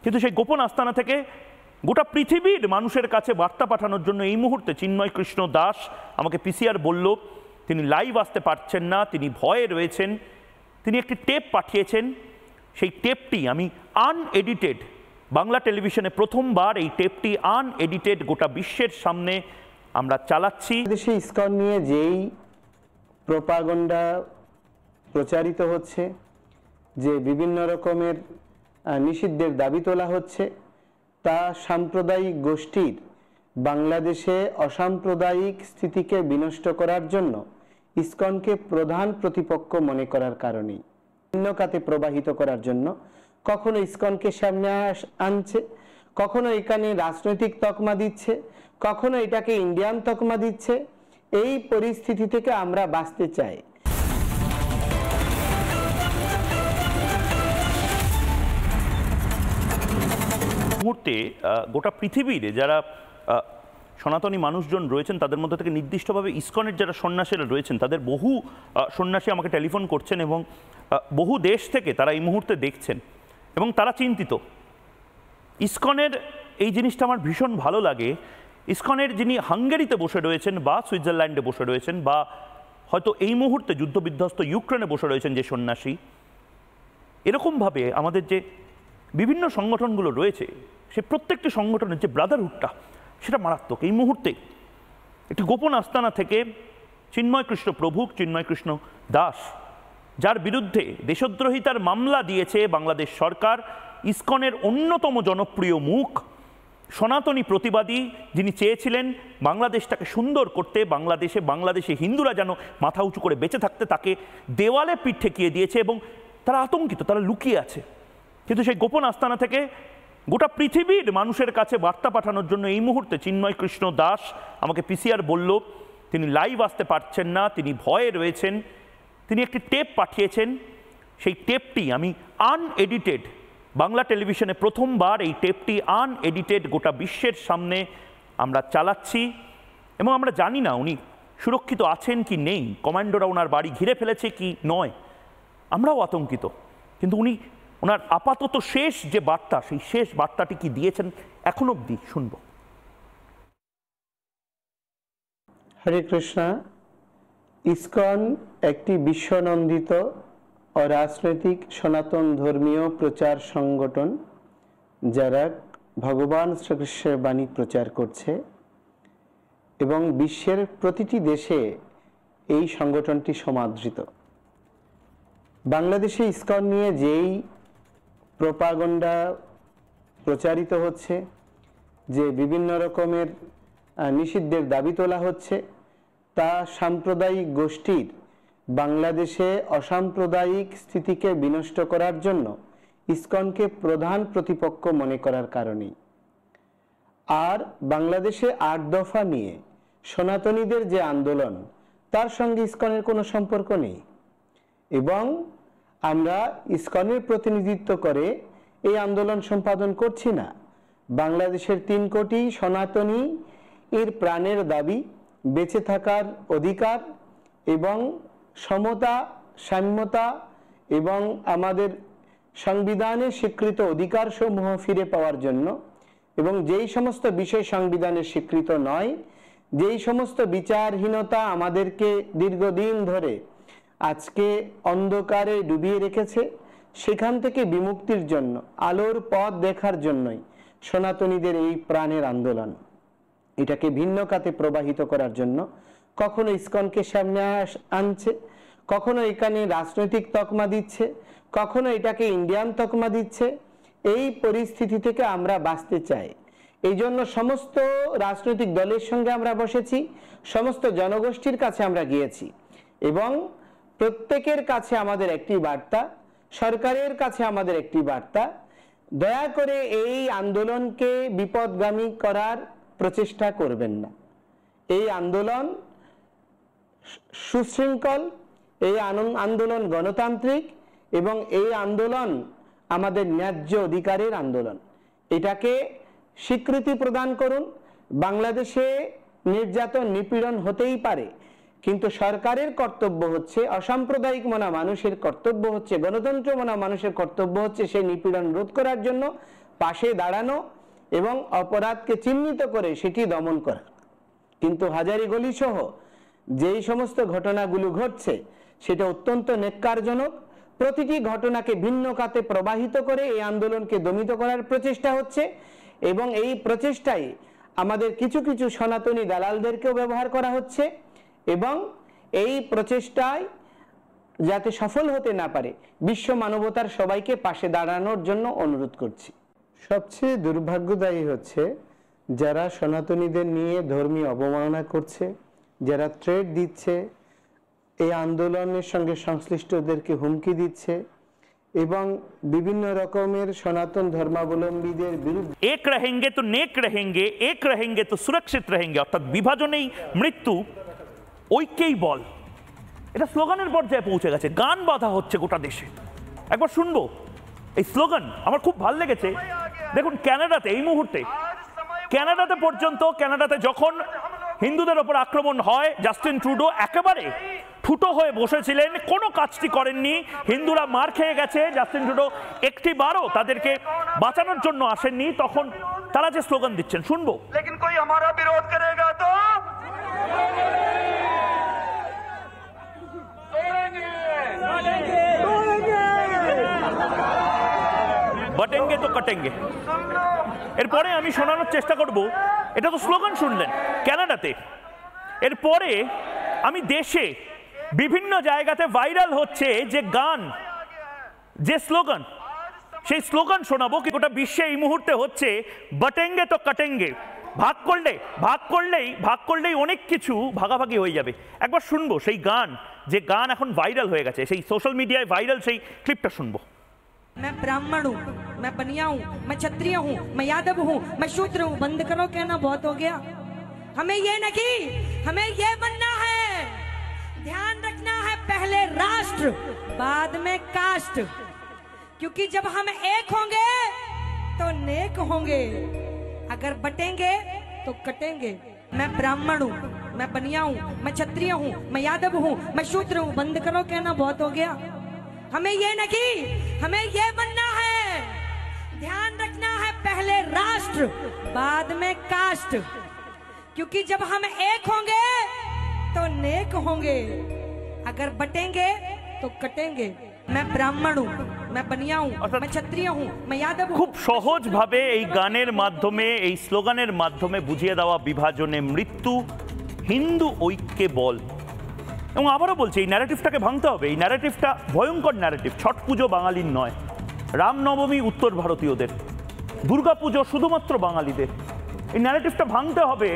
কিন্তু সেই গোপন আস্তানা থেকে গোটা পৃথিবীর মানুষের কাছে বার্তা পাঠানোর জন্য এই মুহূর্তে চিন্ময় কৃষ্ণ দাস আমাকে পিসিআর বলল তিনি লাইভ আসতে পারছেন না, তিনি ভয়ে রয়েছেন। তিনি একটি টেপ পাঠিয়েছেন, সেই টেপটি আমি আনএডিটেড, বাংলা টেলিভিশনে প্রথমবার এই টেপটি আনএডিটেড গোটা বিশ্বের সামনে আমরা চালাচ্ছি। দেশে ইসকন নিয়ে যেই প্রোপাগান্ডা প্রচারিত হচ্ছে, যে বিভিন্ন রকমের নিষিদ্ধের দাবি তোলা হচ্ছে, তা সাম্প্রদায়িক গোষ্ঠীর বাংলাদেশে অসাম্প্রদায়িক স্থিতিকে বিনষ্ট করার জন্য ইসকনকে প্রধান প্রতিপক্ষ মনে করার কারণেই, ভিন্ন খাতে প্রবাহিত করার জন্য কখনো ইসকনকে সামনে আনছে, কখনো এখানে রাজনৈতিক তকমা দিচ্ছে, কখনো এটাকে ইন্ডিয়ান তকমা দিচ্ছে। এই পরিস্থিতি থেকে আমরা বাঁচতে চাই। মুহূর্তে গোটা পৃথিবীর যারা সনাতনী মানুষজন রয়েছেন তাদের মধ্যে থেকে নির্দিষ্টভাবে ইসকনের যারা সন্ন্যাসীরা রয়েছেন তাদের বহু সন্ন্যাসী আমাকে টেলিফোন করছেন এবং বহু দেশ থেকে তারা এই মুহূর্তে দেখছেন এবং তারা চিন্তিত। ইসকনের এই জিনিসটা আমার ভীষণ ভালো লাগে। ইসকনের যিনি হাঙ্গেরিতে বসে রয়েছেন বা সুইজারল্যান্ডে বসে রয়েছেন বা হয়তো এই মুহূর্তে যুদ্ধবিধ্বস্ত ইউক্রেনে বসে রয়েছেন যে সন্ন্যাসী, এরকমভাবে আমাদের যে বিভিন্ন সংগঠনগুলো রয়েছে সে প্রত্যেকটি সংগঠনের যে ব্রাদারহুডটা সেটা মারাত্মক। এই মুহূর্তে একটি গোপন আস্তানা থেকে চিন্ময় কৃষ্ণ প্রভু, চিন্ময় কৃষ্ণ দাস, যার বিরুদ্ধে দেশদ্রোহিতার মামলা দিয়েছে বাংলাদেশ সরকার, ইসকনের অন্যতম জনপ্রিয় মুখ, সনাতনী প্রতিবাদী, যিনি চেয়েছিলেন বাংলাদেশটাকে সুন্দর করতে, বাংলাদেশে হিন্দুরা যেন মাথা উঁচু করে বেঁচে থাকতে, তাকে দেওয়ালে পিঠ ঠেকিয়ে দিয়েছে এবং তারা আতঙ্কিত, তারা লুকিয়ে আছে। কিন্তু সেই গোপন আস্তানা থেকে গোটা পৃথিবীর মানুষের কাছে বার্তা পাঠানোর জন্য এই মুহূর্তে চিন্ময় কৃষ্ণ দাস আমাকে পিসিআর বলল তিনি লাইভ আসতে পারছেন না, তিনি ভয়ে রয়েছেন। তিনি একটি টেপ পাঠিয়েছেন, সেই টেপটি আমি আনএডিটেড, বাংলা টেলিভিশনে প্রথমবার এই টেপটি আনএডিটেড গোটা বিশ্বের সামনে আমরা চালাচ্ছি এবং আমরা জানি না উনি সুরক্ষিত আছেন কি নেই, কমান্ডোরা ওনার বাড়ি ঘিরে ফেলেছে কি নয়, আমরাও আতঙ্কিত। কিন্তু উনি ওনার আপাতত শেষ যে বার্তা, সেই শেষ বার্তাটি কি দিয়েছেন এখন অবধি শুনব। হরে কৃষ্ণা। ইসকন একটি বিশ্বনন্দিত অরাজনৈতিক সনাতন ধর্মীয় প্রচার সংগঠন, যারা ভগবান শ্রীকৃষ্ণের বাণী প্রচার করছে এবং বিশ্বের প্রতিটি দেশে এই সংগঠনটি সমাদৃত। বাংলাদেশে ইসকন নিয়ে যেই প্রোপাগান্ডা প্রচারিত হচ্ছে, যে বিভিন্ন রকমের নিষিদ্ধের দাবি তোলা হচ্ছে, তা সাম্প্রদায়িক গোষ্ঠীর বাংলাদেশে অসাম্প্রদায়িক স্থিতিকে বিনষ্ট করার জন্য ইসকনকে প্রধান প্রতিপক্ষ মনে করার কারণেই। আর বাংলাদেশে ৮ দফা নিয়ে সনাতনীদের যে আন্দোলন, তার সঙ্গে ইসকনের কোনো সম্পর্ক নেই এবং আমরা ইসকনের প্রতিনিধিত্ব করে এই আন্দোলন সম্পাদন করছি না। বাংলাদেশের ৩ কোটি সনাতনী এর প্রাণের দাবি, বেঁচে থাকার অধিকার এবং সমতা, সাম্যতা এবং আমাদের সংবিধানে স্বীকৃত অধিকারসমূহ ফিরে পাওয়ার জন্য, এবং যেই সমস্ত বিষয় সংবিধানে স্বীকৃত নয়, যেই সমস্ত বিচারহীনতা আমাদেরকে দীর্ঘদিন ধরে আজকে অন্ধকারে ডুবিয়ে রেখেছে, সেখান থেকে বিমুক্তির জন্য, আলোর পথ দেখার জন্যই সনাতনীদের এই প্রাণের আন্দোলন। এটাকে ভিন্ন খাতে প্রবাহিত করার জন্য কখনো ইসকনকে সামনে আনছে, কখনো এখানে রাজনৈতিক তকমা দিচ্ছে, কখনো এটাকে ইন্ডিয়ান তকমা দিচ্ছে। এই পরিস্থিতি থেকে আমরা বাঁচতে চাই। এই জন্য সমস্ত রাজনৈতিক দলের সঙ্গে আমরা বসেছি, সমস্ত জনগোষ্ঠীর কাছে আমরা গিয়েছি এবং প্রত্যেকের কাছে আমাদের একটি বার্তা, সরকারের কাছে আমাদের একটি বার্তা, দয়া করে এই আন্দোলনকে বিপদগামী করার প্রচেষ্টা করবেন না। এই আন্দোলন সুশৃঙ্খল, এই আন্দোলন গণতান্ত্রিক এবং এই আন্দোলন আমাদের ন্যায্য অধিকারের আন্দোলন। এটাকে স্বীকৃতি প্রদান করুন। বাংলাদেশে নির্যাতন নিপীড়ন হতেই পারে, কিন্তু সরকারের কর্তব্য হচ্ছে, অসাম্প্রদায়িক মনা মানুষের কর্তব্য হচ্ছে, গণতন্ত্র মনা মানুষের কর্তব্য হচ্ছে সেই নিপীড়ন রোধ করার জন্য পাশে দাঁড়ানো এবং অপরাধকে চিহ্নিত করে সেটি দমন করা। কিন্তু হাজারীগলি সহ যেই সমস্ত ঘটনাগুলো ঘটছে সেটা অত্যন্ত নেক্কারজনক। প্রতিটি ঘটনাকে ভিন্ন খাতে প্রবাহিত করে এই আন্দোলনকে দমিত করার প্রচেষ্টা হচ্ছে এবং এই প্রচেষ্টায় আমাদের কিছু কিছু সনাতনী দালালদেরকেও ব্যবহার করা হচ্ছে এবং এই প্রচেষ্টায় যাতে সফল হতে না পারে বিশ্ব মানবতার সবাইকে পাশে দাঁড়ানোর জন্য অনুরোধ করছি। সবচেয়ে দুর্ভাগ্যদায়ী হচ্ছে যারা সনাতনীদের নিয়ে ধর্মীয় অবমাননা করছে, যারা থ্রেট দিচ্ছে, এই আন্দোলনের সঙ্গে সংশ্লিষ্টদেরকে হুমকি দিচ্ছে এবং বিভিন্ন রকমের সনাতন ধর্মাবলম্বীদের বিরুদ্ধে এক রহেঙ্গে তো নেক রহেঙ্গে, এক রহেঙ্গে তো সুরক্ষিত রহেঙ্গে, অর্থাৎ বিভাজনেই মৃত্যু, ঐক্যেই বল, এটা স্লোগানের পর্যায়ে পৌঁছে গেছে। গান বাঁধা হচ্ছে গোটা দেশে। একবার শুনবো এই স্লোগান, আমার খুব ভালো লেগেছে। দেখুন কানাডাতে এই মুহূর্তে, কানাডাতে পর্যন্ত, কানাডাতে যখন হিন্দুদের ওপর আক্রমণ হয় জাস্টিন ট্রুডো একেবারে ঠুটো হয়ে বসেছিলেন, কোনো কাজটি করেননি। হিন্দুরা মার খেয়ে গেছে, জাস্টিন ট্রুডো একটি বারও তাদেরকে বাঁচানোর জন্য আসেননি। তখন তারা যে স্লোগান দিচ্ছেন শুনবো। लेकिन कोई हमारा विरोध करेगा तो বটেঙ্গে তো কাটেঙ্গে। এরপরে আমি শোনানোর চেষ্টা করব, এটা তো স্লোগান শুনলেন কানাডাতে। এরপরে আমি দেশে বিভিন্ন জায়গাতে ভাইরাল হচ্ছে যে গান, যে স্লোগান, সেই স্লোগান শোনাবো। কি গোটা বিশ্বে এই মুহূর্তে হচ্ছে বটেঙ্গে তো কাটেঙ্গে। ভাগ করলেই অনেক কিছু ভাগাভাগি হয়ে যাবে। একবার শুনবো সেই গান, যে গান এখন ভাইরাল হয়ে গেছে, সেই সোশ্যাল মিডিয়ায় ভাইরাল সেই ক্লিপটা শুনবো। मैं ब्राह्मण हूँ, मैं बनिया हूँ, मैं क्षत्रिय हूँ, मैं यादव हूँ, मैं शूद्र हूँ। बंद करो कहना बहुत हो गया। हमें ये नहीं, हमें ये बनना है। ध्यान रखना है पहले राष्ट्र बाद में कास्ट, क्योंकि जब हम एक होंगे तो नेक होंगे, अगर बटेंगे तो कटेंगे। मैं ब्राह्मण हूँ, मैं बनिया हूँ, मैं क्षत्रिय हूँ, मैं यादव हूँ, मैं शूद्र हूँ। बंद करो कहना बहुत हो गया। हमें ये नहीं, हमें ये बनना है। ध्यान रखना है पहले राष्ट्र बाद में कास्ट, क्योंकि जब हम एक होंगे तो नेक होंगे, अगर बटेंगे तो कटेंगे। मैं ब्राह्मण हूँ, मैं बनिया हूँ, मैं क्षत्रिय हूँ, मैं यादव हूँ। খুব সহজভাবে এই গানের মাধ্যমে, এই স্লোগানের মাধ্যমে বুঝিয়ে দেওয়া বিভাজনে মৃত্যু, হিন্দু ঐক্যে বল। এবং আবারও বলছি, এই ন্যারেটিভটাকে ভাঙতে হবে। এই ন্যারেটিভটা ভয়ঙ্কর ন্যারেটিভ। ছট পুজো বাঙালির নয়, রামনবমী উত্তর ভারতীয়দের, দুর্গাপুজো শুধুমাত্র বাঙালিদের। এই ন্যারেটিভটা ভাঙতে হবে।